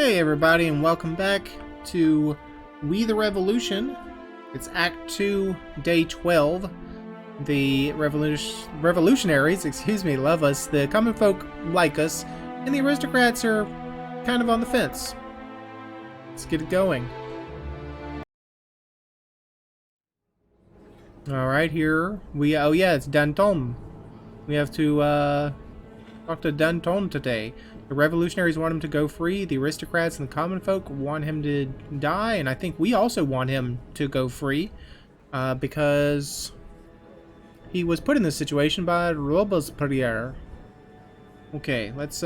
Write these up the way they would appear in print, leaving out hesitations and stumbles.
Hey everybody, and welcome back to We the Revolution. It's Act 2, Day 12. The revolutionaries, love us, the common folk like us, and the aristocrats are kind of on the fence. Let's get it going. Alright, here we, oh yeah, it's Danton. We have to talk to Danton today. The revolutionaries want him to go free, the aristocrats and the common folk want him to die, and I think we also want him to go free, because he was put in this situation by Robespierre. Okay, let's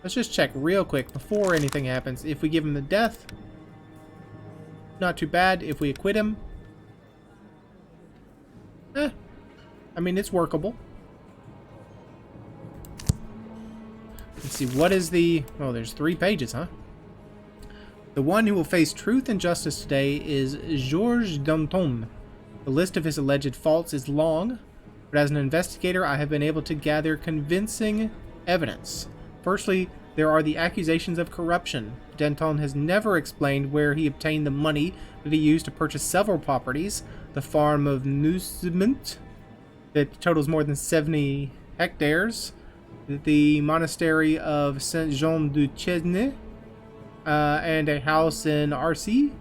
just check real quick before anything happens. If we give him the death, not too bad. If we acquit him, I mean, it's workable. Let's see, what is the... Oh, there's 3 pages, huh? The one who will face truth and justice today is Georges Danton. The list of his alleged faults is long, but as an investigator, I have been able to gather convincing evidence. Firstly, there are the accusations of corruption. Danton has never explained where he obtained the money that he used to purchase several properties. The farm of Nucement, that totals more than 70 hectares. The monastery of Saint-Jean-du-Chesnay, and a house in Arcy.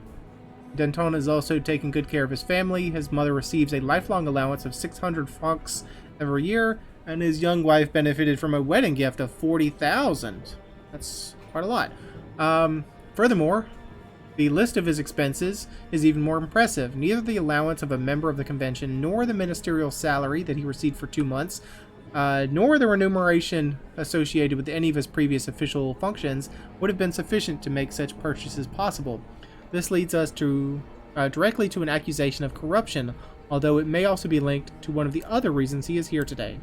Danton is also taking good care of his family. His mother receives a lifelong allowance of 600 francs every year, and his young wife benefited from a wedding gift of 40,000. That's quite a lot. Furthermore, the list of his expenses is even more impressive. Neither the allowance of a member of the convention nor the ministerial salary that he received for 2 months nor the remuneration associated with any of his previous official functions would have been sufficient to make such purchases possible. This leads us to directly to an accusation of corruption, although it may also be linked to one of the other reasons he is here today,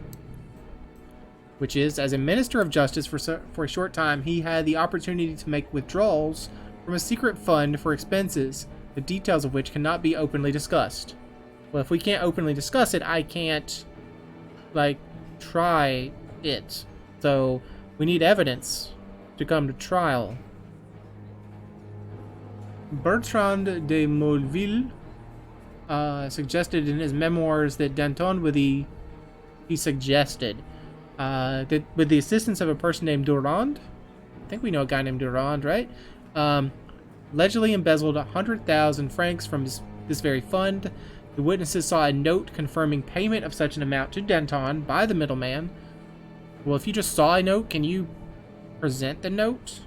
which is, as a minister of justice for a short time, he had the opportunity to make withdrawals from a secret fund for expenses, the details of which cannot be openly discussed. Well, if we can't openly discuss it, I can't, try it. So we need evidence to come to trial. Bertrand de Molleville suggested in his memoirs that Danton he suggested that with the assistance of a person named Durand, I think we know a guy named Durand, right? Allegedly embezzled 100,000 francs from this very fund. The witnesses saw a note confirming payment of such an amount to Danton by the middleman. Well, if you just saw a note, can you present the note?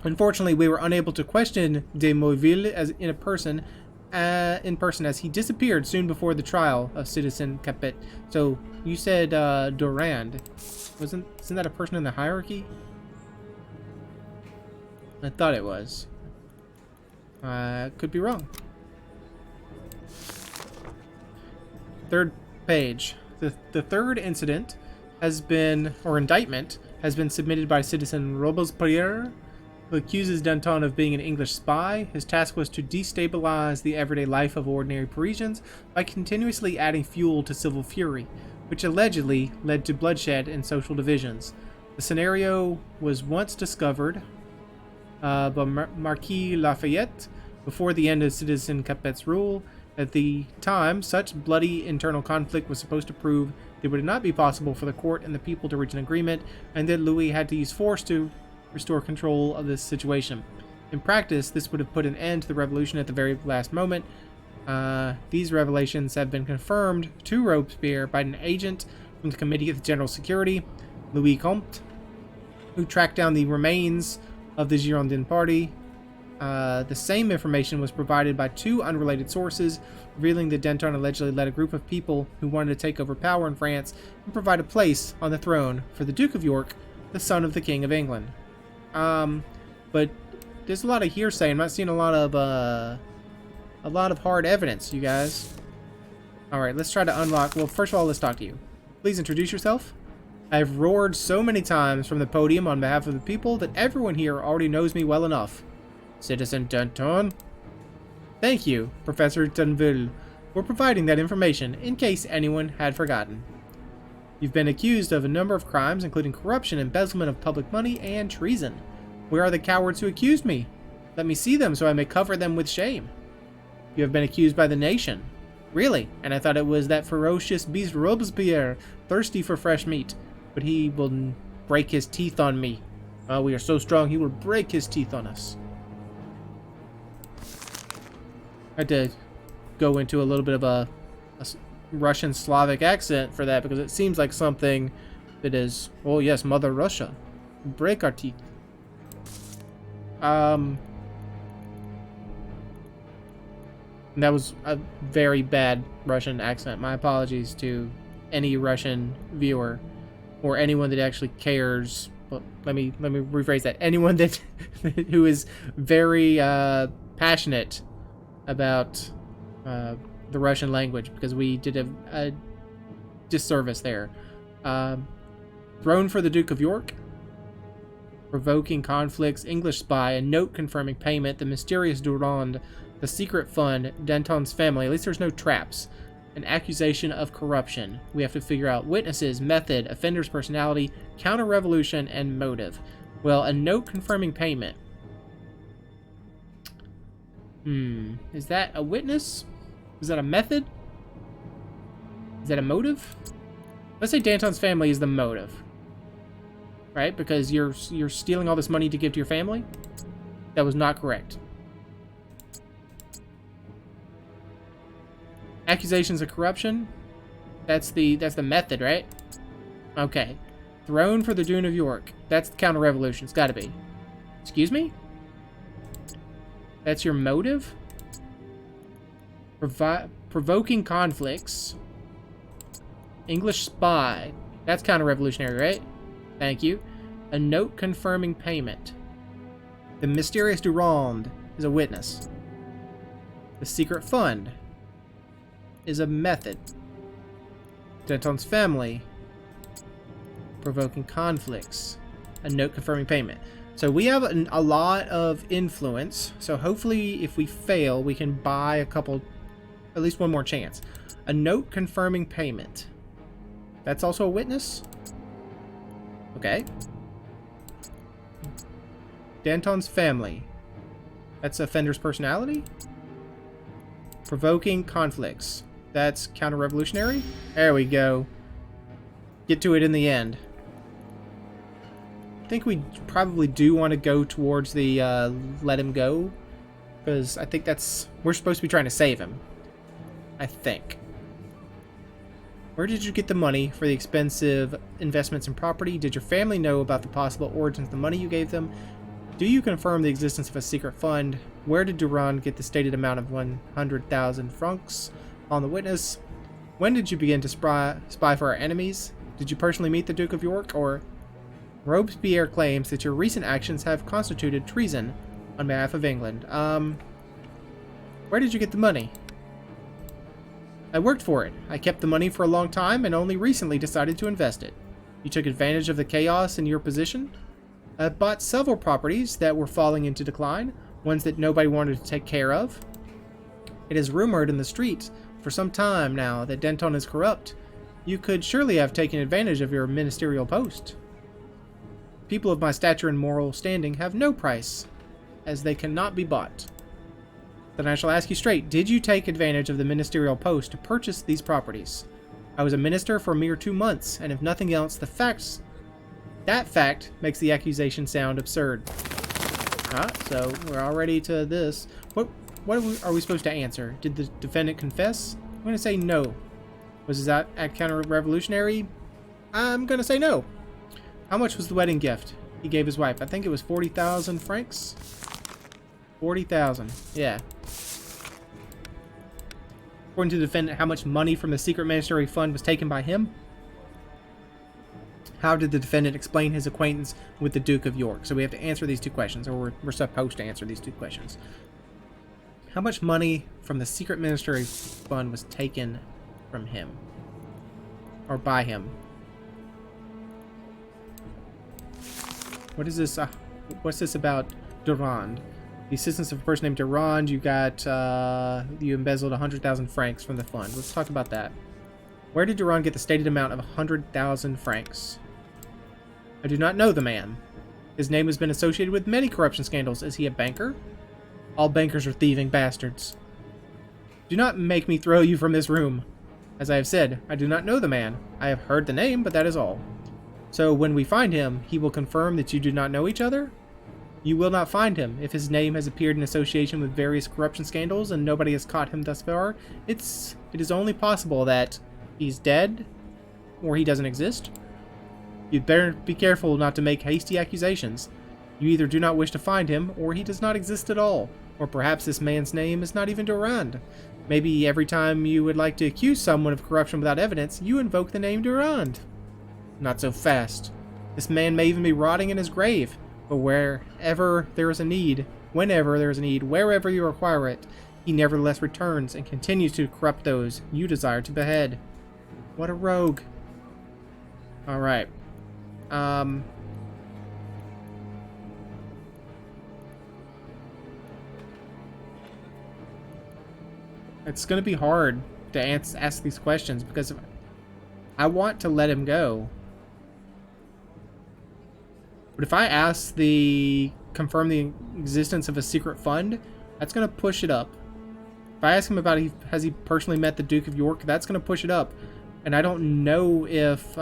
Unfortunately, we were unable to question de Molleville in person as he disappeared soon before the trial of Citizen Capet. So you said Durand. Isn't that a person in the hierarchy? I thought it was. Could be wrong. 3rd page. The third incident has been, or indictment, has been submitted by citizen Robespierre, who accuses Danton of being an English spy. His task was to destabilize the everyday life of ordinary Parisians by continuously adding fuel to civil fury, which allegedly led to bloodshed and social divisions. The scenario was once discovered by Marquis Lafayette before the end of Citizen Capet's rule. At the time, such bloody internal conflict was supposed to prove that it would not be possible for the court and the people to reach an agreement, and that Louis had to use force to restore control of this situation. In practice, this would have put an end to the revolution at the very last moment. These revelations have been confirmed to Robespierre by an agent from the Committee of General Security, Louis Comte, who tracked down the remains of the Girondin party. The same information was provided by 2 unrelated sources, revealing that Danton allegedly led a group of people who wanted to take over power in France and provide a place on the throne for the Duke of York, the son of the King of England. But there's a lot of hearsay. I'm not seeing a lot of hard evidence, you guys. Alright, let's try to unlock... Well, first of all, let's talk to you. Please introduce yourself. I've roared so many times from the podium on behalf of the people that everyone here already knows me well enough. Citizen Danton. Thank you, Professor Danville, for providing that information, in case anyone had forgotten. You've been accused of a number of crimes, including corruption, embezzlement of public money, and treason. Where are the cowards who accused me? Let me see them so I may cover them with shame. You have been accused by the nation. Really? And I thought it was that ferocious beast Robespierre, thirsty for fresh meat. But he will break his teeth on me. Oh, we are so strong, he will break his teeth on us. I had to go into a little bit of a Russian Slavic accent for that, because it seems like something that is, oh yes, Mother Russia. Break our teeth. That was a very bad Russian accent. My apologies to any Russian viewer or anyone that actually cares. Well, let me rephrase that. Anyone that who is very passionate about the Russian language, because we did a disservice there. Throne for the Duke of York. Provoking conflicts. English spy. A note confirming payment. The mysterious Durand. The secret fund. Danton's family. At least there's no traps. An accusation of corruption. We have to figure out witnesses, method, offender's personality, counter-revolution, and motive. Well, a note confirming payment. Is that a witness? Is that a method? Is that a motive? Let's say Danton's family is the motive. Right? Because you're stealing all this money to give to your family? That was not correct. Accusations of corruption? That's the method, right? Okay. Throne for the Duke of York. That's the counter-revolution. It's gotta be. Excuse me? That's your motive? Provoking conflicts. English spy. That's counter-revolutionary, right? Thank you. A note confirming payment. The mysterious Durand is a witness. The secret fund is a method. Danton's family. Provoking conflicts. A note confirming payment. So we have a lot of influence. So hopefully if we fail, we can buy a couple, at least one more chance. A note confirming payment. That's also a witness? Okay. Danton's family. That's offender's personality? Provoking conflicts. That's counter-revolutionary? There we go. Get to it in the end. I think we probably do want to go towards the let him go. Because I think that's... we're supposed to be trying to save him. I think. Where did you get the money for the expensive investments in property? Did your family know about the possible origins of the money you gave them? Do you confirm the existence of a secret fund? Where did Durand get the stated amount of 100,000 francs on the witness? When did you begin to spy for our enemies? Did you personally meet the Duke of York? Or Robespierre claims that your recent actions have constituted treason on behalf of England. Where did you get the money? I worked for it. I kept the money for a long time and only recently decided to invest it. You took advantage of the chaos in your position? I bought several properties that were falling into decline, ones that nobody wanted to take care of. It is rumored in the streets for some time now that Danton is corrupt. You could surely have taken advantage of your ministerial post. People of my stature and moral standing have no price, as they cannot be bought. Then I shall ask you straight, did you take advantage of the ministerial post to purchase these properties? I was a minister for a mere 2 months, and if nothing else, that fact makes the accusation sound absurd. So we're already to this. What are we supposed to answer? Did the defendant confess? I'm going to say no. Was that act counter-revolutionary? I'm going to say no. How much was the wedding gift he gave his wife? I think it was 40,000 francs. 40,000. Yeah. According to the defendant, how much money from the secret ministerial fund was taken by him? How did the defendant explain his acquaintance with the Duke of York? So we have to answer these two questions, or we're supposed to answer these two questions. How much money from the secret ministerial fund was taken from him? Or by him? What is this? What's this about Durand? The assistance of a person named Durand. You got, you embezzled 100,000 francs from the fund. Let's talk about that. Where did Durand get the stated amount of 100,000 francs? I do not know the man. His name has been associated with many corruption scandals. Is he a banker? All bankers are thieving bastards. Do not make me throw you from this room. As I have said, I do not know the man. I have heard the name, but that is all. So when we find him, he will confirm that you do not know each other? You will not find him. If his name has appeared in association with various corruption scandals and nobody has caught him thus far, it is only possible that he's dead or he doesn't exist. You'd better be careful not to make hasty accusations. You either do not wish to find him or he does not exist at all. Or perhaps this man's name is not even Durand. Maybe every time you would like to accuse someone of corruption without evidence, you invoke the name Durand. Not so fast. This man may even be rotting in his grave. But wherever there is a need, whenever there is a need, wherever you require it, he nevertheless returns and continues to corrupt those you desire to behead. What a rogue. Alright. It's going to be hard to ask these questions because I want to let him go. But if I confirm the existence of a secret fund, that's going to push it up. If I ask him about has he personally met the Duke of York, that's going to push it up. And I don't know if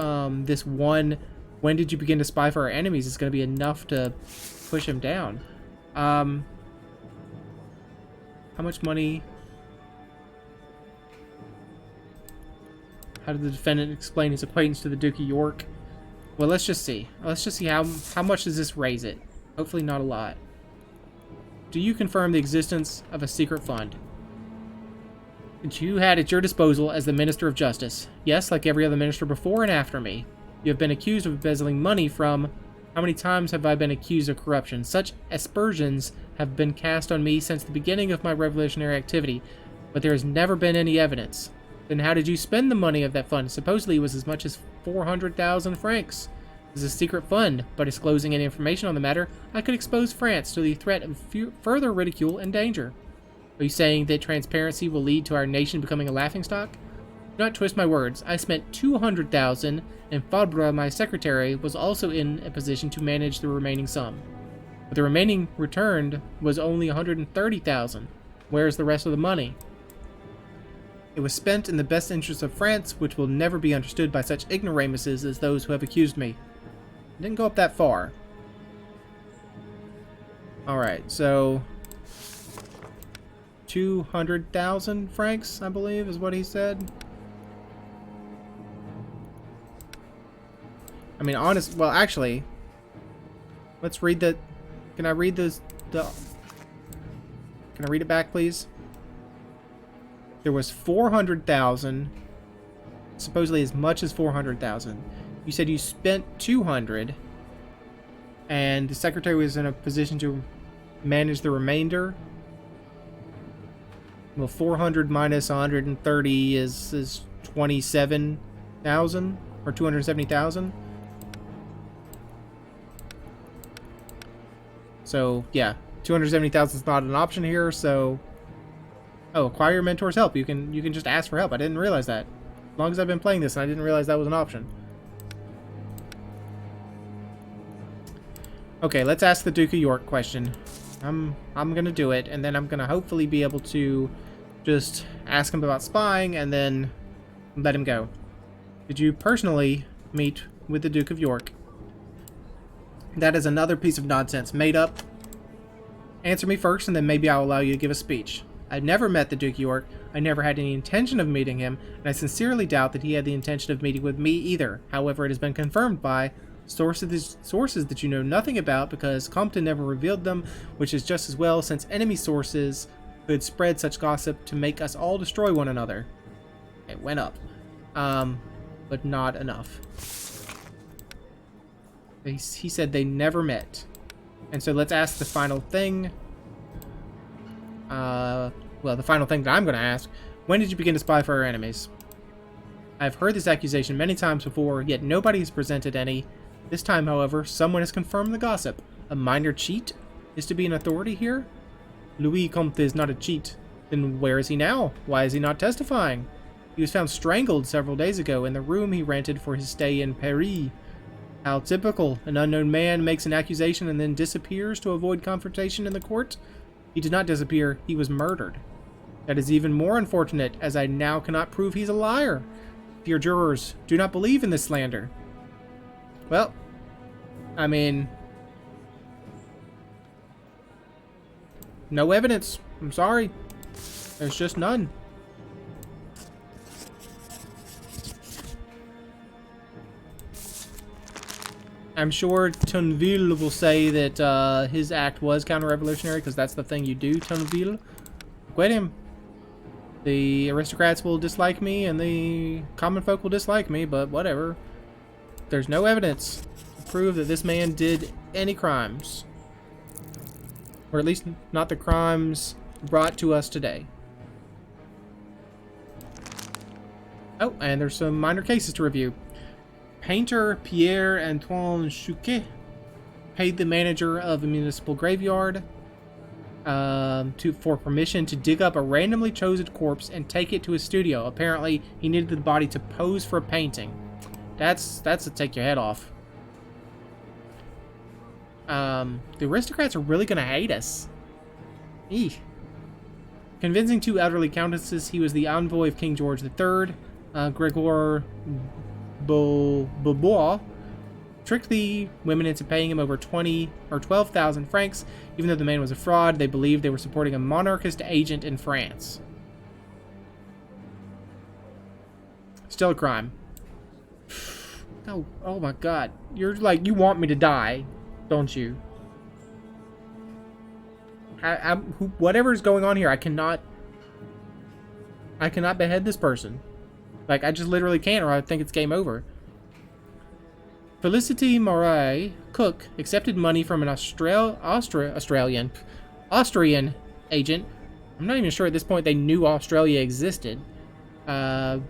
this one, when did you begin to spy for our enemies, is going to be enough to push him down. How much money? How did the defendant explain his acquaintance to the Duke of York? Well, let's just see. Let's just see how much does this raise it. Hopefully not a lot. Do you confirm the existence of a secret fund that you had at your disposal as the Minister of Justice? Yes, like every other minister before and after me. You have been accused of embezzling money from... How many times have I been accused of corruption? Such aspersions have been cast on me since the beginning of my revolutionary activity, but there has never been any evidence. Then how did you spend the money of that fund? Supposedly it was as much as 400,000 francs. This is a secret fund. By disclosing any information on the matter, I could expose France to the threat of further ridicule and danger. Are you saying that transparency will lead to our nation becoming a laughingstock? Do not twist my words. I spent 200,000, and Fabre, my secretary, was also in a position to manage the remaining sum. But the remaining returned was only 130,000. Where is the rest of the money? It was spent in the best interests of France, which will never be understood by such ignoramuses as those who have accused me. It didn't go up that far. Alright, so... 200,000 francs, I believe, is what he said. I mean, well, actually... Let's read the... Can I read the... Can I read it back, please? There was 400,000, supposedly as much as 400,000. You said you spent 200, and the secretary was in a position to manage the remainder. Well, 400 minus 130 is 27,000 or 270,000. So yeah, 270,000 is not an option here. So. Oh, acquire your mentor's help. You can just ask for help. I didn't realize that. As long as I've been playing this, and I didn't realize that was an option. Okay, let's ask the Duke of York question. I'm gonna do it, and then I'm gonna hopefully be able to just ask him about spying, and then let him go. Did you personally meet with the Duke of York? That is another piece of nonsense. Made up. Answer me first, and then maybe I'll allow you to give a speech. I've never met the Duke of York, I never had any intention of meeting him, and I sincerely doubt that he had the intention of meeting with me either. However, it has been confirmed by sources that you know nothing about because Compton never revealed them, which is just as well since enemy sources could spread such gossip to make us all destroy one another. It went up. But not enough. He said they never met. And so let's ask the final thing. Well, the final thing that I'm going to ask, when did you begin to spy for our enemies? I've heard this accusation many times before, yet nobody has presented any. This time, however, someone has confirmed the gossip. A minor cheat is to be an authority here? Louis Comte is not a cheat. Then where is he now? Why is he not testifying? He was found strangled several days ago in the room he rented for his stay in Paris. How typical. An unknown man makes an accusation and then disappears to avoid confrontation in the court. He did not disappear. He was murdered. That is even more unfortunate, as I now cannot prove he's a liar. Dear jurors, do not believe in this slander. Well, I mean, no evidence. I'm sorry. There's just none. I'm sure Tonville will say that his act was counter-revolutionary, because that's the thing you do, Tonville. Quit him. The aristocrats will dislike me, and the common folk will dislike me, but whatever. There's no evidence to prove that this man did any crimes. Or at least not the crimes brought to us today. Oh, and there's some minor cases to review. Painter Pierre-Antoine Chouquet paid the manager of a municipal graveyard for permission to dig up a randomly chosen corpse and take it to his studio. Apparently, he needed the body to pose for a painting. That's to take your head off. The aristocrats are really gonna hate us. Eek. Convincing two elderly countesses he was the envoy of King George III, Gregor Beaubois, tricked the women into paying him over 20 or 12,000 francs. Even though the man was a fraud, they believed they were supporting a monarchist agent in France. Still a crime. Oh my god. You're like, you want me to die, don't you? Whatever's going on here, I cannot behead this person. Like, I just literally can't, or I think it's game over. Felicity Moray, cook, accepted money from an Austrian agent. I'm not even sure at this point they knew Australia existed. Who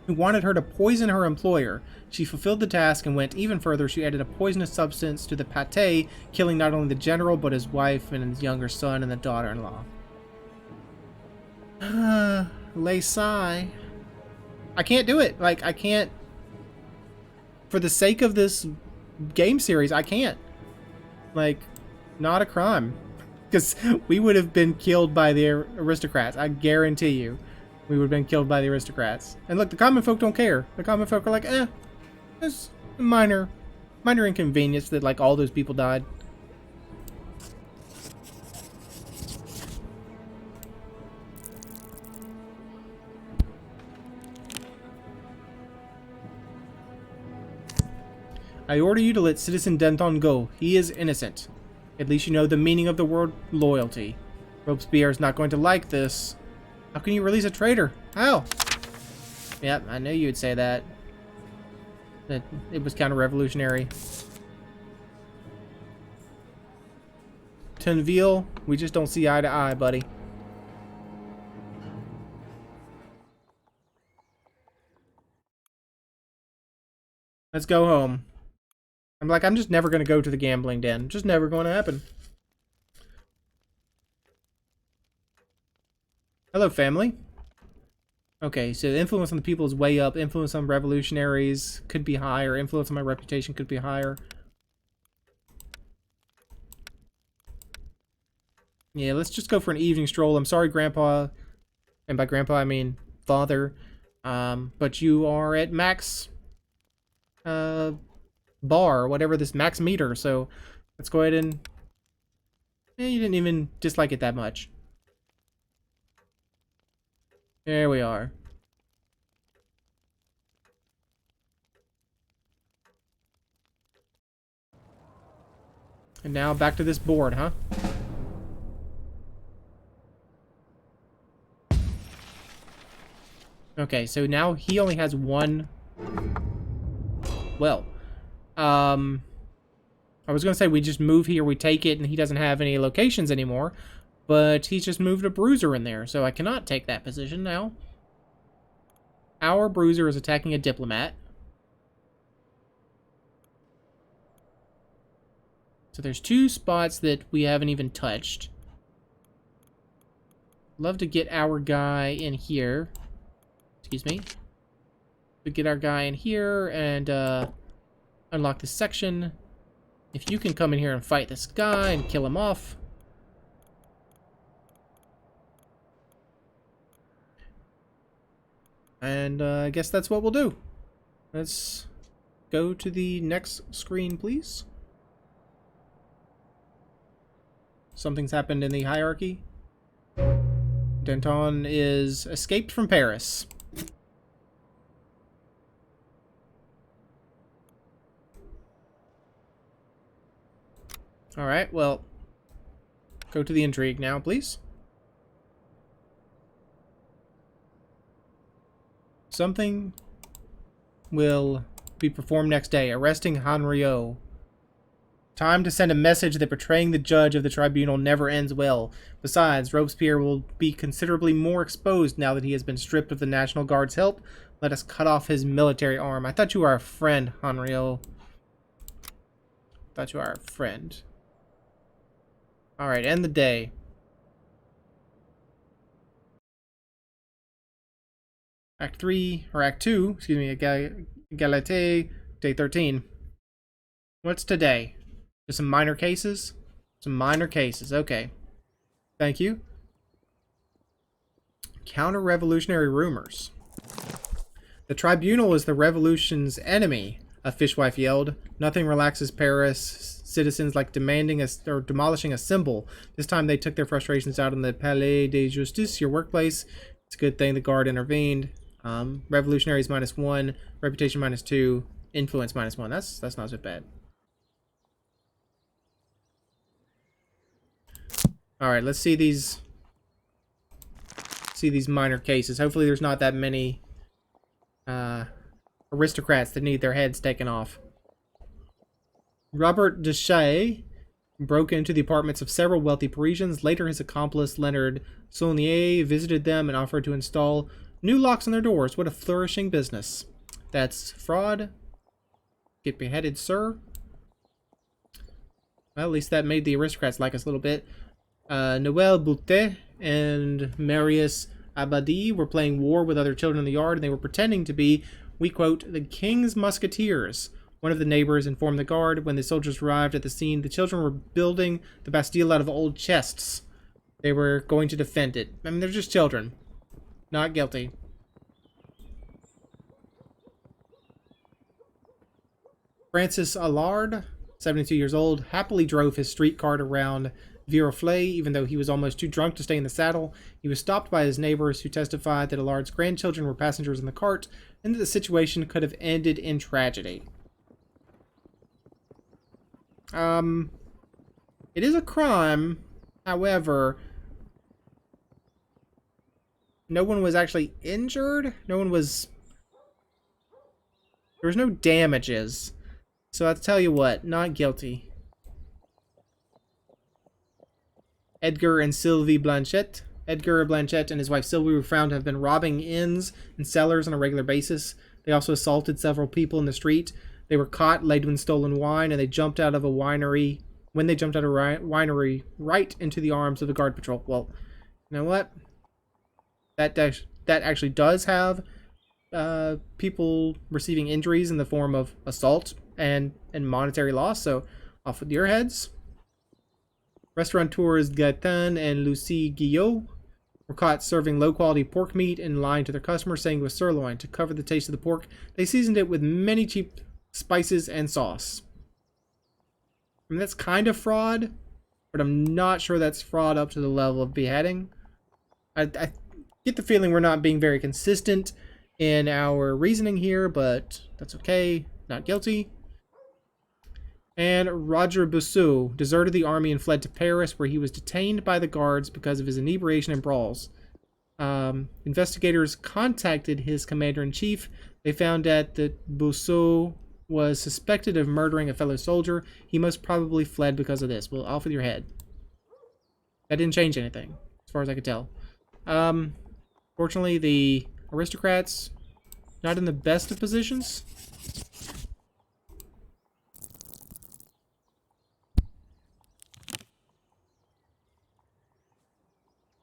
wanted her to poison her employer. She fulfilled the task and went even further. She added a poisonous substance to the pâté, killing not only the general, but his wife and his younger son and the daughter-in-law. Lay sigh. I can't do it. Like, I can't. For the sake of this game series, I can't. Like, not a crime. Because we would have been killed by the aristocrats. I guarantee you. We would have been killed by the aristocrats. And look, the common folk don't care. The common folk are like, it's a minor inconvenience that, like, all those people died. I order you to let Citizen Danton go. He is innocent. At least you know the meaning of the word loyalty. Robespierre is not going to like this. How can you release a traitor? How? Yep, I knew you'd say that. That it was counter-revolutionary. Tonville, we just don't see eye to eye, buddy. Let's go home. I'm just never going to go to the gambling den. Just never going to happen. Hello, family. Okay, so the influence on the people is way up. Influence on revolutionaries could be higher. Influence on my reputation could be higher. Yeah, let's just go for an evening stroll. I'm sorry, Grandpa. And by Grandpa, I mean Father. But you are at max bar, or whatever, this max meter, so let's go ahead and you didn't even dislike it that much. There we are. And now back to this board, huh? Okay, so now he only has one. Well, I was going to say we just move here, we take it, and he doesn't have any locations anymore. But he's just moved a bruiser in there, so I cannot take that position now. Our bruiser is attacking a diplomat. So there's two spots that we haven't even touched. Love to get our guy in here. Excuse me. We get our guy in here and unlock this section. If you can come in here and fight this guy and kill him off. And I guess that's what we'll do. Let's go to the next screen, please. Something's happened in the hierarchy. Danton is escaped from Paris. Alright, well, go to the intrigue now, please. Something will be performed next day, arresting Henriot. Time to send a message that betraying the judge of the tribunal never ends well. Besides, Robespierre will be considerably more exposed now that he has been stripped of the National Guard's help. Let us cut off his military arm. I thought you were our friend, Henriot. Thought you were our friend. Alright, end the day. Act 3, or Act 2, excuse me, Égalité, Day 13. What's today? Just some minor cases? Some minor cases, okay. Thank you. Counter-revolutionary rumors. The tribunal is the revolution's enemy, a fishwife yelled. Nothing relaxes Paris. Citizens like demolishing a symbol. This time they took their frustrations out in the Palais de Justice, your workplace. It's a good thing the guard intervened. Revolutionaries -1, reputation -2, influence -1. That's not so bad. All right, let's see these minor cases. Hopefully, there's not that many aristocrats that need their heads taken off. Robert Deschamps broke into the apartments of several wealthy Parisians. Later, his accomplice Leonard Saulnier visited them and offered to install new locks on their doors. What a flourishing business. That's fraud. Get beheaded, sir. Well, at least that made the aristocrats like us a little bit. Noël Boutet and Marius Abadi were playing war with other children in the yard, and they were pretending to be, we quote, the king's musketeers. One of the neighbors informed the guard. When the soldiers arrived at the scene, the children were building the Bastille out of old chests. They were going to defend it. I mean, they're just children. Not guilty. Francis Allard, 72 years old, happily drove his street cart around Viroflay, even though he was almost too drunk to stay in the saddle. He was stopped by his neighbors, who testified that Allard's grandchildren were passengers in the cart, and that the situation could have ended in tragedy. It is a crime, however, no one was actually injured. There was no damages. So I'll tell you what, not guilty. Edgar and Sylvie Blanchette. Edgar Blanchette and his wife Sylvie were found to have been robbing inns and cellars on a regular basis. They also assaulted several people in the street. They were caught laden with stolen wine, and they jumped out of a winery. When they jumped out of a winery, right into the arms of the guard patrol. Well, you know what? That actually does have people receiving injuries in the form of assault and monetary loss. So off with your heads. Restaurateurs Gaetan and Lucie Guillot were caught serving low-quality pork meat and lying to their customers, saying it was sirloin. To cover the taste of the pork, they seasoned it with many cheap spices and sauce. I mean, that's kind of fraud, but I'm not sure that's fraud up to the level of beheading. I get the feeling we're not being very consistent in our reasoning here, but that's okay. Not guilty. And Roger Bousseau deserted the army and fled to Paris, where he was detained by the guards because of his inebriation and brawls. Investigators contacted his commander-in-chief. They found out that Bousseau was suspected of murdering a fellow soldier. He most probably fled because of this. Well, off with your head. That didn't change anything, as far as I could tell. Fortunately, the aristocrats, not in the best of positions.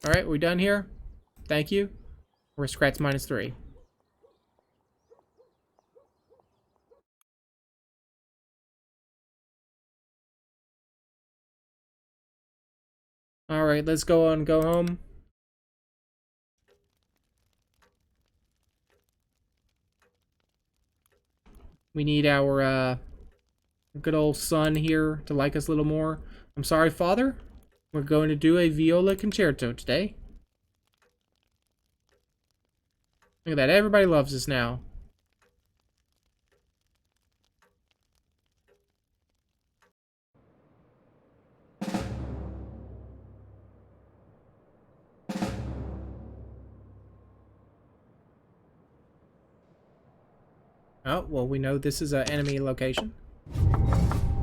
Alright, we done here? Thank you. Aristocrats -3. All right, let's go on. Go home. We need our good old son here to like us a little more. I'm sorry, Father. We're going to do a viola concerto today. Look at that. Everybody loves us now. Oh, well, we know this is an enemy location.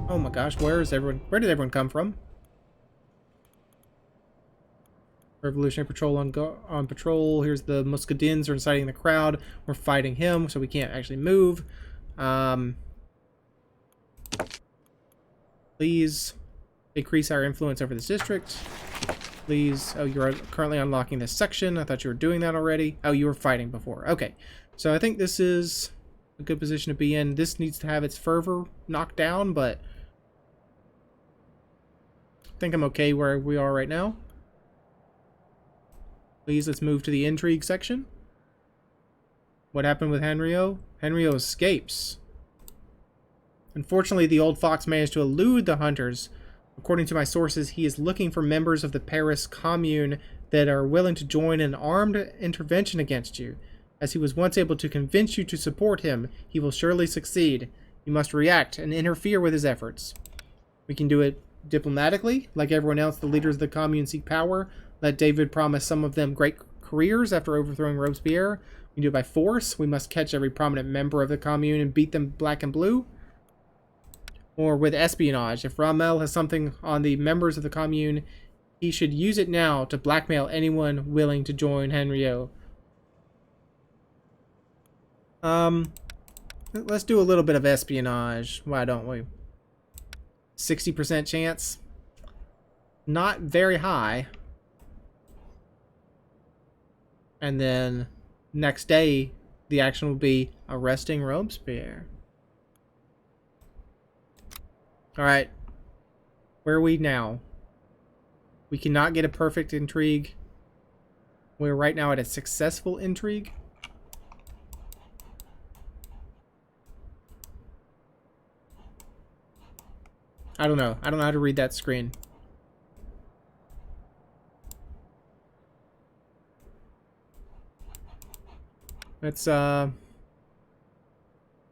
Oh my gosh, where is everyone? Where did everyone come from? Revolutionary Patrol on patrol. Here's the Muscadins are inciting the crowd. We're fighting him, so we can't actually move. Please increase our influence over this district. Please. Oh, you're currently unlocking this section. I thought you were doing that already. Oh, you were fighting before. Okay. So I think this is a good position to be in. This needs to have its fervor knocked down, but I think I'm okay where we are right now. Please, let's move to the intrigue section. What happened with Henriot? Henriot escapes. Unfortunately, the old fox managed to elude the hunters. According to my sources, he is looking for members of the Paris Commune that are willing to join an armed intervention against you. As he was once able to convince you to support him, he will surely succeed. You must react and interfere with his efforts. We can do it diplomatically. Like everyone else, the leaders of the Commune seek power. Let David promise some of them great careers after overthrowing Robespierre. We can do it by force. We must catch every prominent member of the Commune and beat them black and blue. Or with espionage. If Rommel has something on the members of the Commune, he should use it now to blackmail anyone willing to join Henriot. Let's do a little bit of espionage. Why don't we? 60% chance. Not very high. And then next day, the action will be arresting Robespierre. Alright. Where are we now? We cannot get a perfect intrigue. We're right now at a successful intrigue. I don't know. I don't know how to read that screen. Let's, time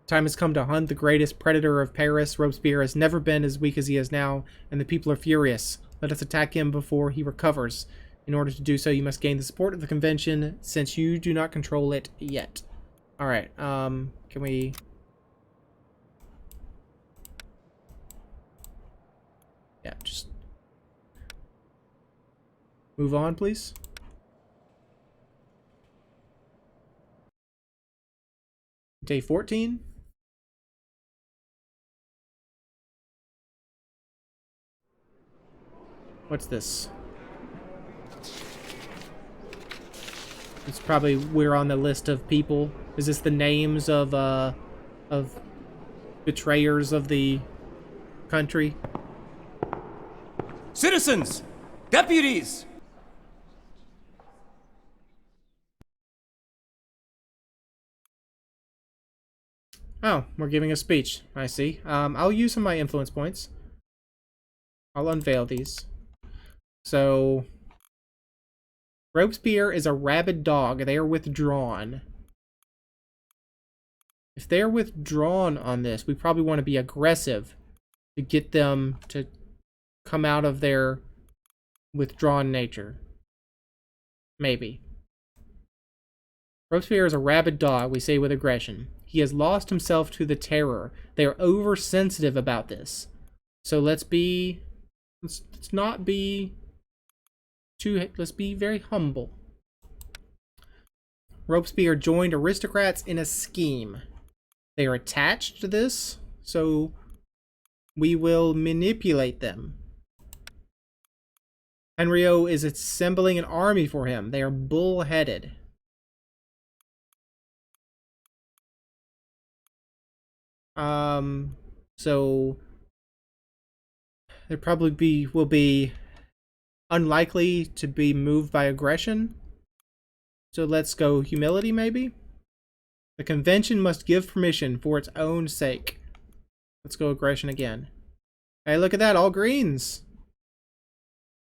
has come to hunt the greatest predator of Paris. Robespierre has never been as weak as he is now, and the people are furious. Let us attack him before he recovers. In order to do so, you must gain the support of the convention, since you do not control it yet. Alright, can we... Yeah, just... move on, please. Day 14. What's this? It's probably we're on the list of people. Is this the names of betrayers of the country? Citizens! Deputies! Oh, we're giving a speech. I see. I'll use some of my influence points. I'll unveil these. So, Robespierre is a rabid dog. They are withdrawn. If they're withdrawn on this, we probably want to be aggressive to get them to come out of their withdrawn nature. Maybe. Robespierre is a rabid dog, we say with aggression. He has lost himself to the terror. They are oversensitive about this. So let's not be too, let's be very humble. Robespierre joined aristocrats in a scheme. They are attached to this, so we will manipulate them. Henriot is assembling an army for him. They are bullheaded. So there probably will be unlikely to be moved by aggression. So let's go humility, maybe? The convention must give permission for its own sake. Let's go aggression again. Hey, look at that, all greens.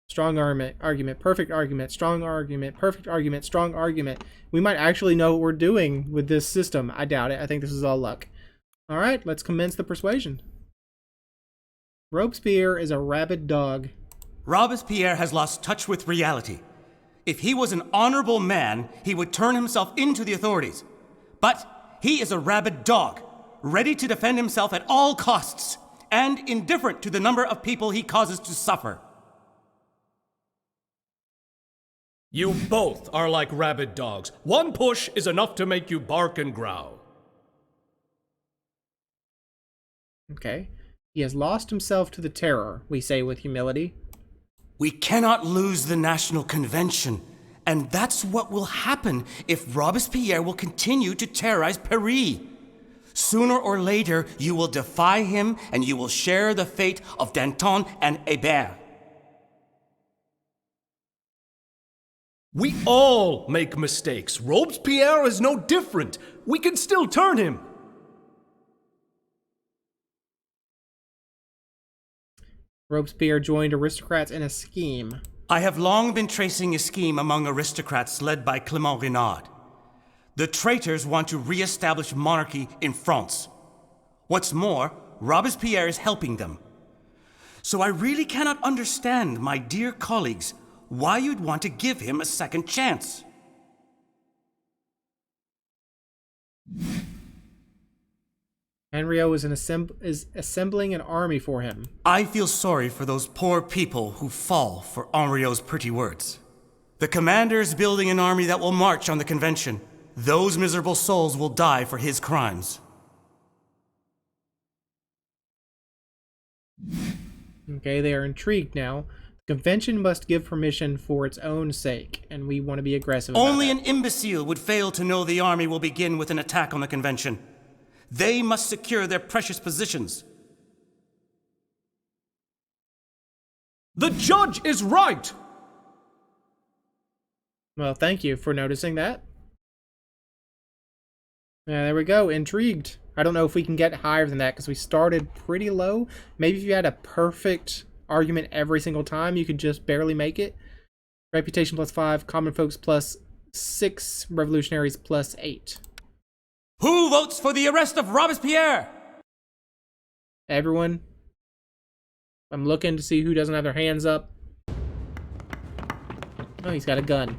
Strong argument, perfect argument, strong argument, perfect argument, strong argument. We might actually know what we're doing with this system. I doubt it. I think this is all luck. All right, let's commence the persuasion. Robespierre is a rabid dog. Robespierre has lost touch with reality. If he was an honorable man, he would turn himself into the authorities. But he is a rabid dog, ready to defend himself at all costs, and indifferent to the number of people he causes to suffer. You both are like rabid dogs. One push is enough to make you bark and growl. Okay. He has lost himself to the terror, we say with humility. We cannot lose the National Convention, and that's what will happen if Robespierre will continue to terrorize Paris. Sooner or later, you will defy him, and you will share the fate of Danton and Hébert. We all make mistakes. Robespierre is no different. We can still turn him. Robespierre joined aristocrats in a scheme. I have long been tracing a scheme among aristocrats led by Clément Renaud. The traitors want to re-establish monarchy in France. What's more, Robespierre is helping them. So I really cannot understand, my dear colleagues, why you'd want to give him a second chance. Henriot is assembling an army for him. I feel sorry for those poor people who fall for Henriot's pretty words. The commander is building an army that will march on the convention. Those miserable souls will die for his crimes. Okay, they are intrigued now. The convention must give permission for its own sake, and we want to be aggressive about Only that. an imbecile would fail to know the army will begin with an attack on the convention. They must secure their precious positions. The judge is right! Well, thank you for noticing that. Yeah, there we go, intrigued. I don't know if we can get higher than that because we started pretty low. Maybe if you had a perfect argument every single time, you could just barely make it. Reputation +5, common folks +6, revolutionaries +8. Who votes for the arrest of Robespierre? Everyone. I'm looking to see who doesn't have their hands up. Oh, he's got a gun.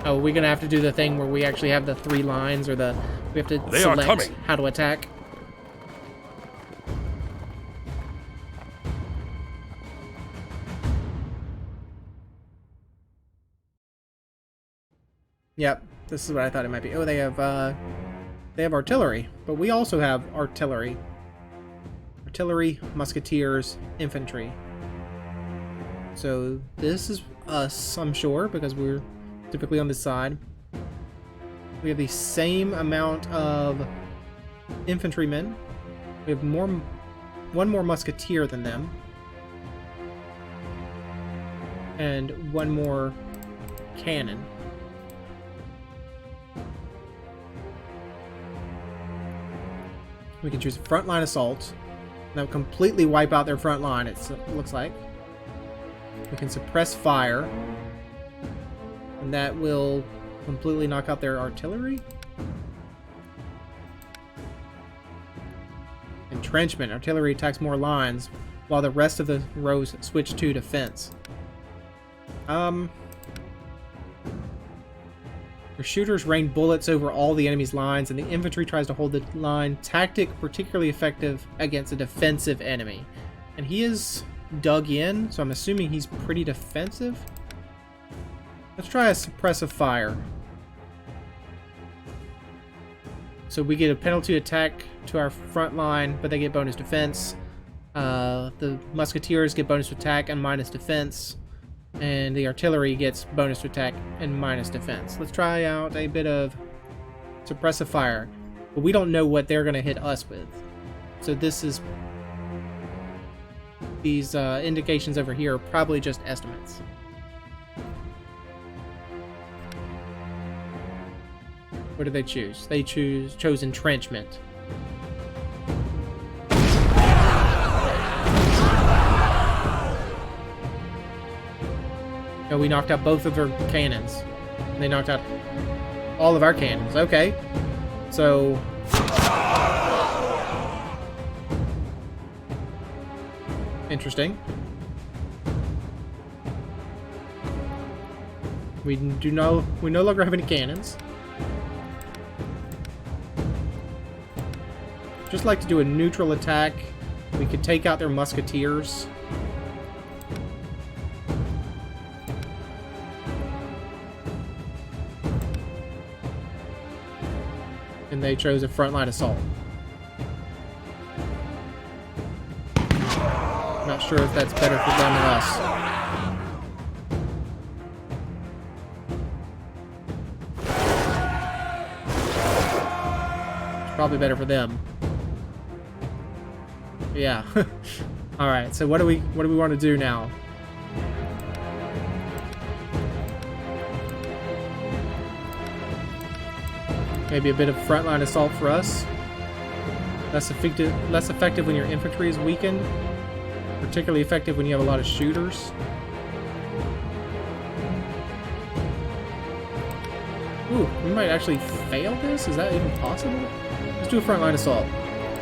Oh, we're gonna have to do the thing where we actually have the 3 lines, or we have to They are select coming. how to attack. Yep, this is what I thought it might be. Oh, they have artillery, but we also have artillery. Artillery, musketeers, infantry. So this is us, I'm sure, because we're typically on this side. We have the same amount of infantrymen. We have one more musketeer than them. And one more cannon. We can choose frontline assault. That will completely wipe out their front line, it looks like. We can suppress fire. And that will completely knock out their artillery. Entrenchment. Artillery attacks more lines, while the rest of the rows switch to defense. Your shooters rain bullets over all the enemy's lines, and the infantry tries to hold the line. Tactic particularly effective against a defensive enemy. And he is dug in, so I'm assuming he's pretty defensive. Let's try a suppressive fire. So we get a penalty attack to our front line, but they get bonus defense. The musketeers get bonus attack and minus defense. And the artillery gets bonus to attack and minus defense. Let's try out a bit of suppressive fire, but we don't know what they're going to hit us with. So this is... These indications over here are probably just estimates. What did they choose? They chose entrenchment. No, we knocked out both of their cannons. And they knocked out all of our cannons. Okay. So... Interesting. We no longer have any cannons. Just like to do a neutral attack. We could take out their musketeers. And they chose a frontline assault. Not sure if that's better for them or us. It's probably better for them. Yeah. All right. So what do we want to do now? Maybe a bit of frontline assault for us. Less effective when your infantry is weakened. Particularly effective when you have a lot of shooters. Ooh, we might actually fail this? Is that even possible? Let's do a frontline assault.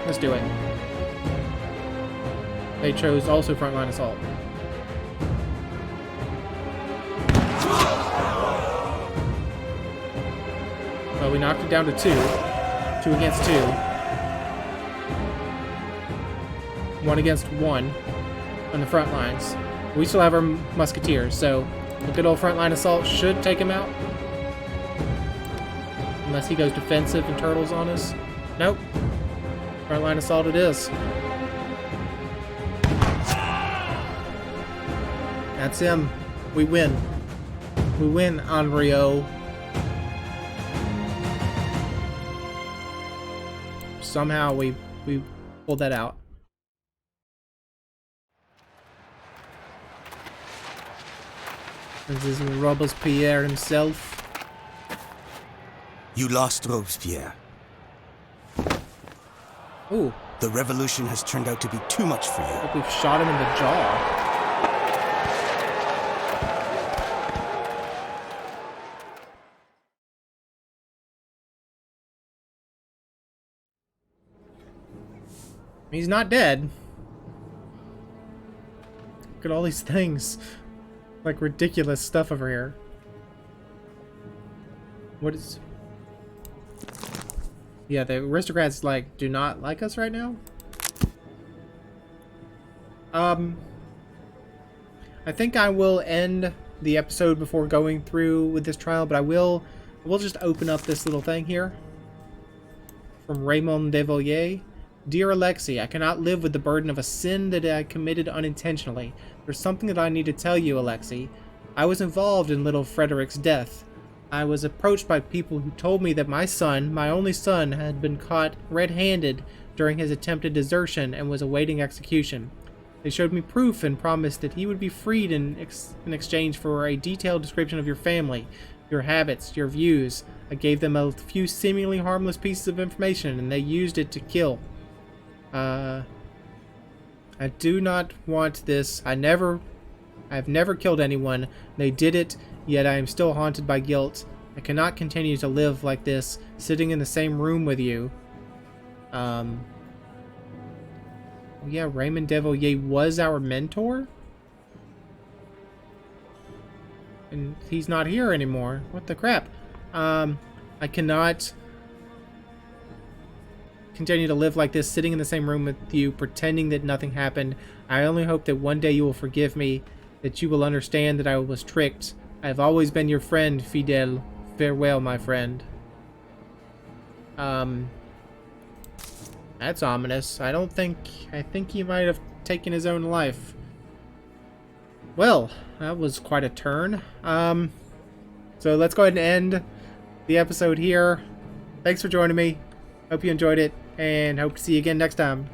Let's do it. They chose also frontline assault. Well, we knocked it down to 2. 2 against 2. 1 against 1 on the front lines. We still have our musketeers, so a good old frontline assault should take him out. Unless he goes defensive and turtles on us. Nope. Frontline assault it is. That's him. We win. We win, Anrio. Somehow we pulled that out. This is Robespierre himself. You lost, Robespierre. Ooh. The revolution has turned out to be too much for you. I think we've shot him in the jaw. He's not dead. Look at all these things. Like ridiculous stuff over here. What is... Yeah, the aristocrats, like, do not like us right now. I think I will end the episode before going through with this trial, but we'll just open up this little thing here. From Raymond de Villiers. Dear Alexei, I cannot live with the burden of a sin that I committed unintentionally. There's something that I need to tell you, Alexei. I was involved in little Frederick's death. I was approached by people who told me that my son, my only son, had been caught red-handed during his attempted desertion and was awaiting execution. They showed me proof and promised that he would be freed in exchange for a detailed description of your family, your habits, your views. I gave them a few seemingly harmless pieces of information and they used it to kill. I do not want this. I've never killed anyone. They did it, yet I am still haunted by guilt. I cannot continue to live like this, sitting in the same room with you. Yeah, Raymond de Villiers was our mentor? And he's not here anymore. What the crap? I cannot continue to live like this, sitting in the same room with you, pretending that nothing happened. I only hope that one day you will forgive me, that you will understand that I was tricked. I have always been your friend, Fidel. Farewell, my friend. That's ominous. I think he might have taken his own life. Well, that was quite a turn. So let's go ahead and end the episode here. Thanks for joining me. Hope you enjoyed it, and hope to see you again next time.